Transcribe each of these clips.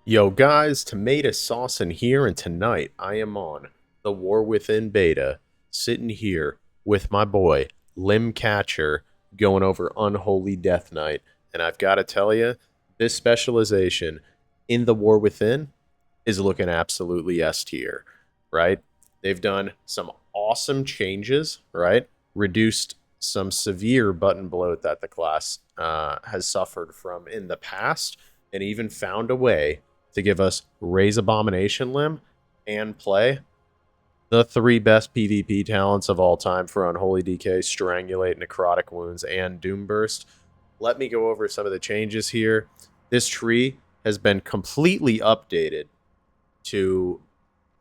Yo guys, tomato sauce in here, and tonight I am on the War Within beta, sitting here with my boy Limb Catcher, going over Unholy Death Knight, and I've got to tell you, this specialization in the War Within is looking absolutely S tier, right? They've done some awesome changes, right? Reduced some severe button bloat that the class has suffered from in the past, and even found a way to give us Raise Abomination Limb and play the three best PvP talents of all time for Unholy DK, Strangulate, Necrotic Wounds, and Doom Burst. Let me go over some of the changes here. This tree has been completely updated to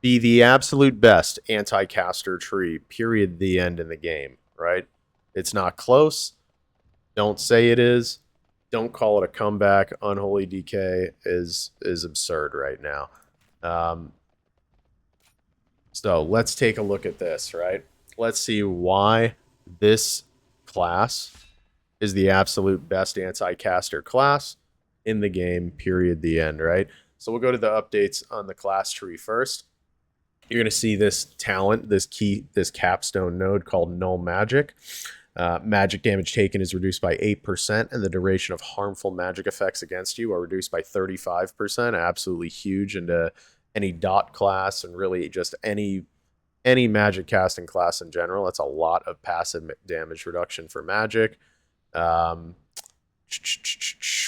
be the absolute best anti-caster tree, period, the end in the game, right? It's not close. Don't say it is. Don't call it a comeback. Unholy DK is absurd right now. Um, so let's take a look at this, right? Let's see why this class is the absolute best anti-caster class in the game, period, the end, right? So we'll go to the updates on the class tree first. You're going to see this talent, this capstone node called Null Magic. Magic damage taken is reduced by 8%, and the duration of harmful magic effects against you are reduced by 35%. Absolutely huge into any dot class and really just any magic casting class in general. That's a lot of passive damage reduction for magic. Um,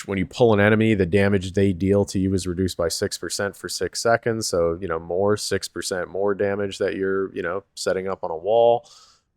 when you pull an enemy, the damage they deal to you is reduced by 6% for 6 seconds. So, 6% more damage that you're, setting up on a wall.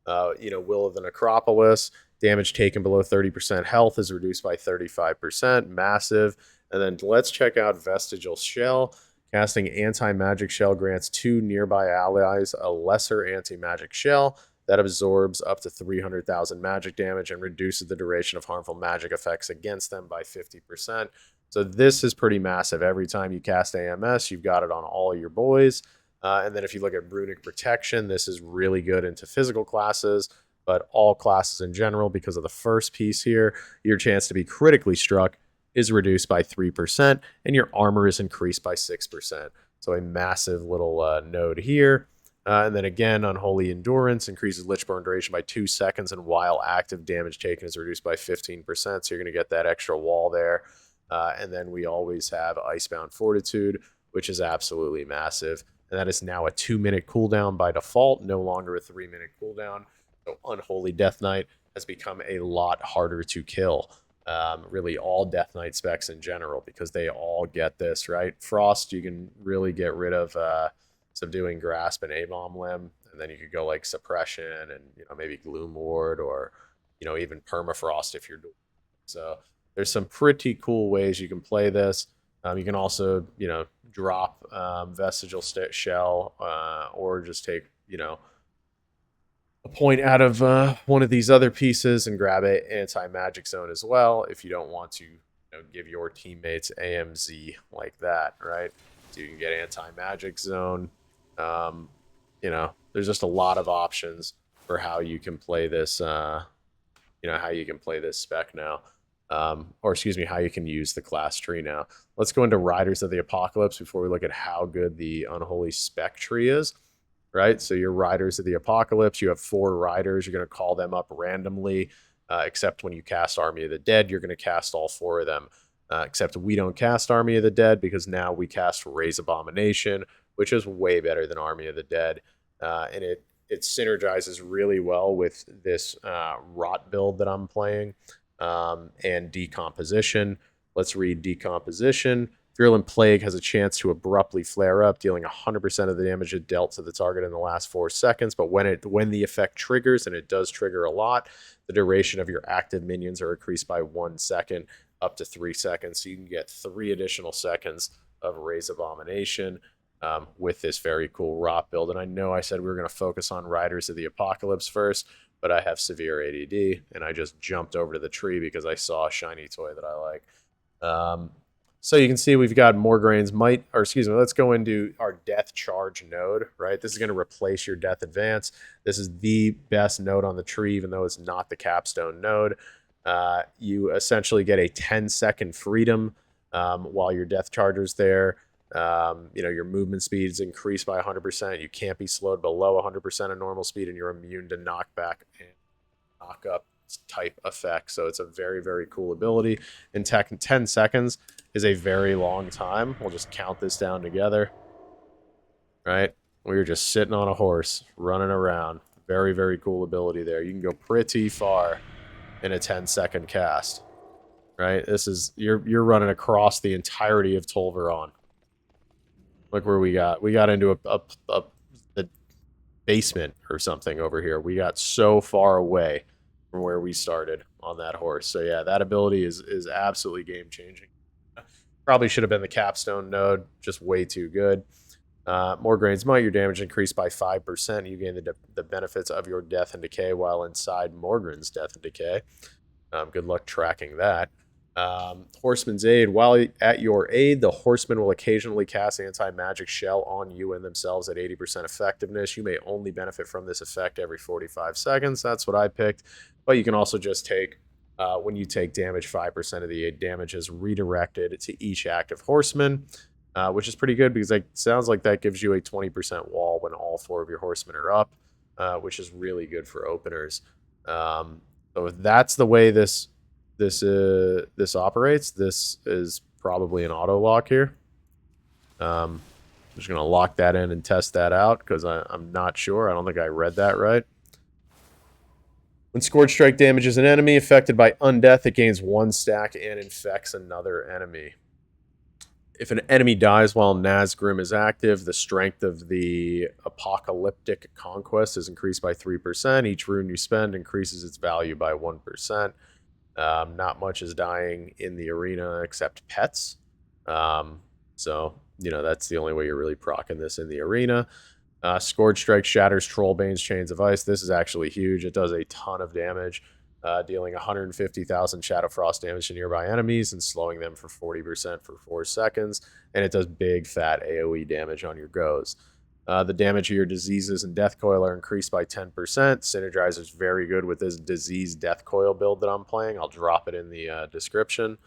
Will of the Necropolis, damage taken below 30% health is reduced by 35%. Massive. And then let's check out Vestigial Shell. Casting Anti-Magic Shell grants 2 nearby allies a lesser anti-magic shell that absorbs up to 300,000 magic damage and reduces the duration of harmful magic effects against them by 50%. So this is pretty massive. Every time you cast AMS, you've got it on all your boys. And then if you look at Runic Protection, this is really good into physical classes, but all classes in general, because of the first piece here, your chance to be critically struck is reduced by 3%, and your armor is increased by 6%. So a massive little node here. And then again, Unholy Endurance increases Lichburn duration by 2 seconds, and while active, damage taken is reduced by 15%. So you're going to get that extra wall there. And then we always have Icebound Fortitude, which is absolutely massive. And that is now a 2-minute cooldown by default, no longer a 3-minute cooldown. So Unholy Death Knight has become a lot harder to kill. Really all Death Knight specs in general, because they all get this, right? Frost, you can really get rid of Subduing Grasp and A-Bomb Limb, and then you could go like Suppression and maybe Gloom Ward, or even Permafrost if you're doing. So there's some pretty cool ways you can play this. You can also drop Vestigial Shell, or just take a point out of one of these other pieces and grab a anti-magic zone as well if you don't want to give your teammates AMZ like that, right? So you can get anti-magic zone. There's just a lot of options for how you can play this. How you can play this spec now, or excuse me, how you can use the class tree now. Let's go into Riders of the Apocalypse before we look at how good the Unholy spec tree is. Right, so your Riders of the Apocalypse, you have 4 riders. You're going to call them up randomly, except when you cast Army of the Dead, you're going to cast all 4 of them. Except we don't cast Army of the Dead, because now we cast Raise Abomination, which is way better than Army of the Dead, and it synergizes really well with this Rot build that I'm playing, and Decomposition. Let's read Decomposition. Virulent Plague has a chance to abruptly flare up, dealing 100% of the damage it dealt to the target in the last 4 seconds. But when the effect triggers, and it does trigger a lot, the duration of your active minions are increased by 1 second, up to 3 seconds. So you can get 3 additional seconds of Raise Abomination with this very cool Rot build. And I know I said we were going to focus on Riders of the Apocalypse first, but I have severe ADD, and I just jumped over to the tree because I saw a shiny toy that I like. So you can see we've got Morgraine's Might, or excuse me, let's go into our Death Charge node, right? This is going to replace your Death Advance. This is the best node on the tree, even though it's not the capstone node. You essentially get a 10-second freedom while your death charger's there. Your movement speed's increased by 100%. You can't be slowed below 100% of normal speed, and you're immune to knockback and knock up type effect. So it's a very, very cool ability. In 10 seconds is a very long time. We'll just count this down together. Right? We were just sitting on a horse, running around. Very, very cool ability there. You can go pretty far in a 10-second cast. Right? This is you're running across the entirety of Tolveron. Look where we got. We got into the basement or something over here. We got so far away from where we started on that horse. So yeah, that ability is absolutely game changing. Probably should have been the capstone node. Just way too good. More grains might. Your damage increased by 5%. You gain the benefits of your death and decay while inside Morgren's death and decay. Good luck tracking that. Horseman's Aid. While at your aid, the horseman will occasionally cast anti-magic shell on you and themselves at 80% effectiveness. You may only benefit from this effect every 45 seconds. That's what I picked. But you can also just take, when you take damage, 5% of the damage is redirected to each active horseman, which is pretty good because it sounds like that gives you a 20% wall when all 4 of your horsemen are up, which is really good for openers. So if that's the way this operates, this is probably an auto lock here. I'm just going to lock that in and test that out because I'm not sure. I don't think I read that right. When Scourge Strike damages an enemy affected by undeath, it gains 1 stack and infects another enemy. If an enemy dies while Nazgrim is active, the strength of the Apocalyptic Conquest is increased by 3%. Each rune you spend increases its value by 1%. Not much is dying in the arena except pets. So, that's the only way you're really proccing this in the arena. Scourge Strike shatters Trollbane's Chains of Ice. This is actually huge. It does a ton of damage, dealing 150,000 Shadow Frost damage to nearby enemies and slowing them for 40% for 4 seconds. And it does big, fat AoE damage on your goes. The damage of your diseases and death coil are increased by 10%. Synergizer is very good with this disease death coil build that I'm playing. I'll drop it in the description.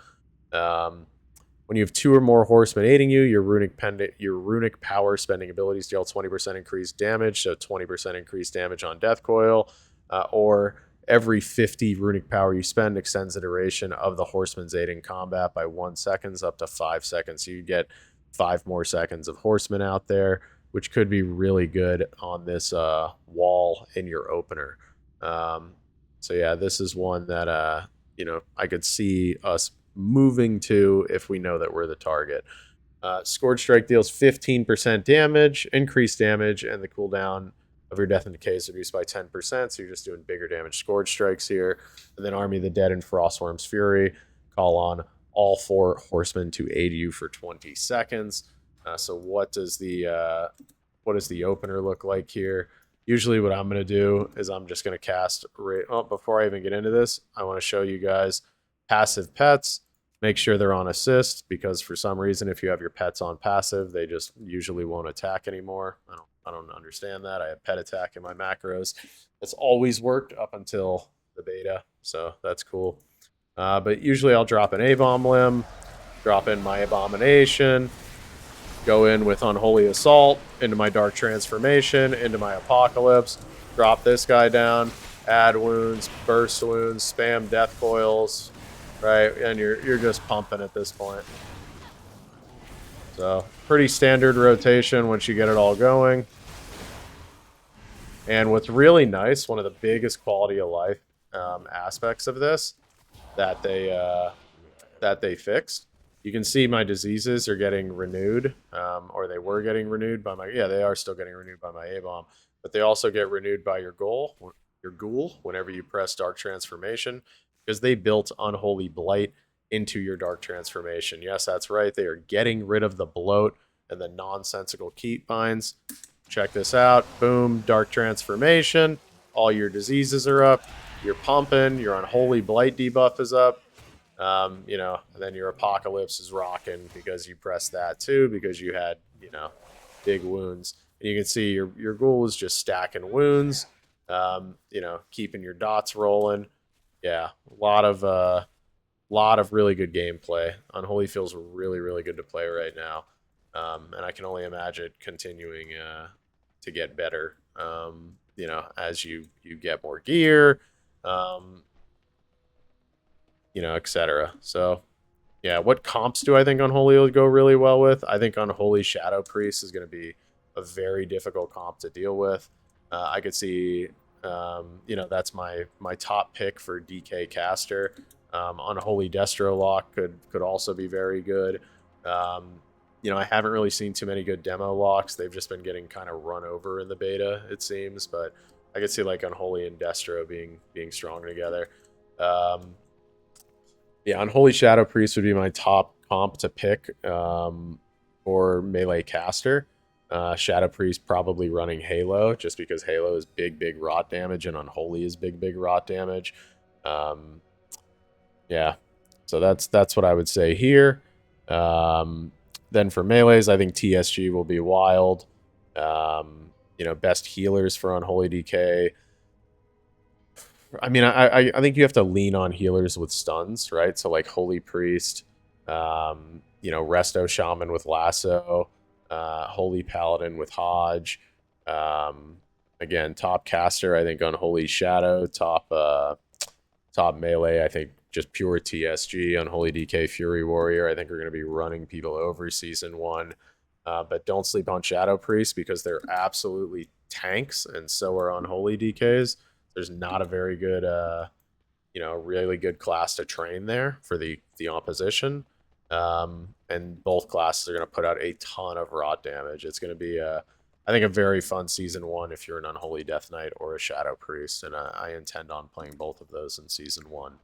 When you have 2 or more horsemen aiding you, your runic power spending abilities deal 20% increased damage, so 20% increased damage on death coil, or every 50 runic power you spend extends the duration of the horseman's aid in combat by 1 second up to 5 seconds. So you get 5 more seconds of horsemen out there, which could be really good on this wall in your opener. So yeah, this is one that I could see us moving to if we know that we're the target. Scourge Strike deals 15% damage, increased damage, and the cooldown of your death and decay is reduced by 10%, so you're just doing bigger damage Scourge Strikes here. And then Army of the Dead and Frostworm's Fury call on all 4 horsemen to aid you for 20 seconds. So what does the opener look like here? Usually what I'm going to do is I'm just going to cast... before I even get into this, I want to show you guys passive pets. Make sure they're on assist, because for some reason, if you have your pets on passive, they just usually won't attack anymore. I don't understand that. I have pet attack in my macros. It's always worked up until the beta, so that's cool. But usually I'll drop an A-bomb limb, drop in my Abomination, go in with Unholy Assault, into my Dark Transformation, into my Apocalypse, drop this guy down, add wounds, burst wounds, spam death coils, right? And you're just pumping at this point. So pretty standard rotation once you get it all going. And what's really nice, one of the biggest quality of life aspects of this that they fixed, you can see my diseases are getting renewed, or they were getting renewed by my... Yeah, they are still getting renewed by my A-bomb. But they also get renewed by your ghoul whenever you press Dark Transformation, because they built Unholy Blight into your Dark Transformation. Yes, that's right. They are getting rid of the bloat and the nonsensical keep binds. Check this out. Boom, Dark Transformation. All your diseases are up. You're pumping. Your Unholy Blight debuff is up. And then your Apocalypse is rocking because you pressed that too, because you had, big wounds. And you can see your ghoul is just stacking wounds, keeping your dots rolling. Yeah, a lot of lot of really good gameplay. Unholy feels really, really good to play right now. And I can only imagine continuing to get better, as you get more gear, um, etc. So, yeah, what comps do I think Unholy will go really well with? I think Unholy Shadow Priest is going to be a very difficult comp to deal with. I could see, that's my top pick for DK caster. Unholy Destro Lock could also be very good. I haven't really seen too many good demo locks. They've just been getting kind of run over in the beta, it seems. But I could see like Unholy and Destro being strong together. Yeah, Unholy Shadow Priest would be my top comp to pick for melee caster. Shadow Priest probably running Halo, just because Halo is big, big rot damage, and Unholy is big, big rot damage. Um, yeah, so that's what I would say here. Then for melees, I think TSG will be wild. Best healers for Unholy DK. I mean, I think you have to lean on healers with stuns, right? So like Holy Priest, Resto Shaman with Lasso, Holy Paladin with Hodge. Again, top caster, I think Unholy Shadow, top melee, I think just pure TSG, Unholy DK, Fury Warrior. I think we're going to be running people over season one. But don't sleep on Shadow Priest because they're absolutely tanks, and so are Unholy DKs. There's not a very good, really good class to train there for the opposition. And both classes are going to put out a ton of rot damage. It's going to be, I think, a very fun season one if you're an Unholy Death Knight or a Shadow Priest, and I intend on playing both of those in season one.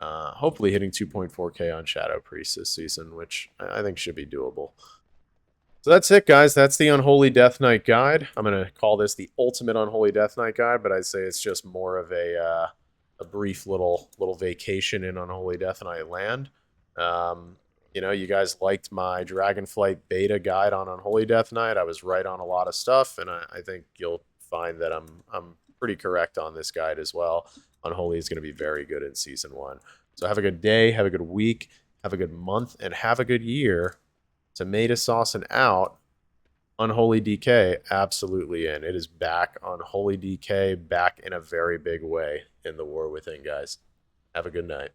Hopefully hitting 2.4k on Shadow Priest this season, which I think should be doable. So that's it, guys. That's the Unholy Death Knight guide. I'm going to call this the ultimate Unholy Death Knight guide, but I'd say it's just more of a brief little vacation in Unholy Death Knight land. You guys liked my Dragonflight beta guide on Unholy Death Knight. I was right on a lot of stuff, and I think you'll find that I'm pretty correct on this guide as well. Unholy is going to be very good in season one. So have a good day, have a good week, have a good month, and have a good year. Tomato sauce and out. Unholy DK absolutely in. It is back. Unholy DK back in a very big way in the War Within, guys. Have a good night.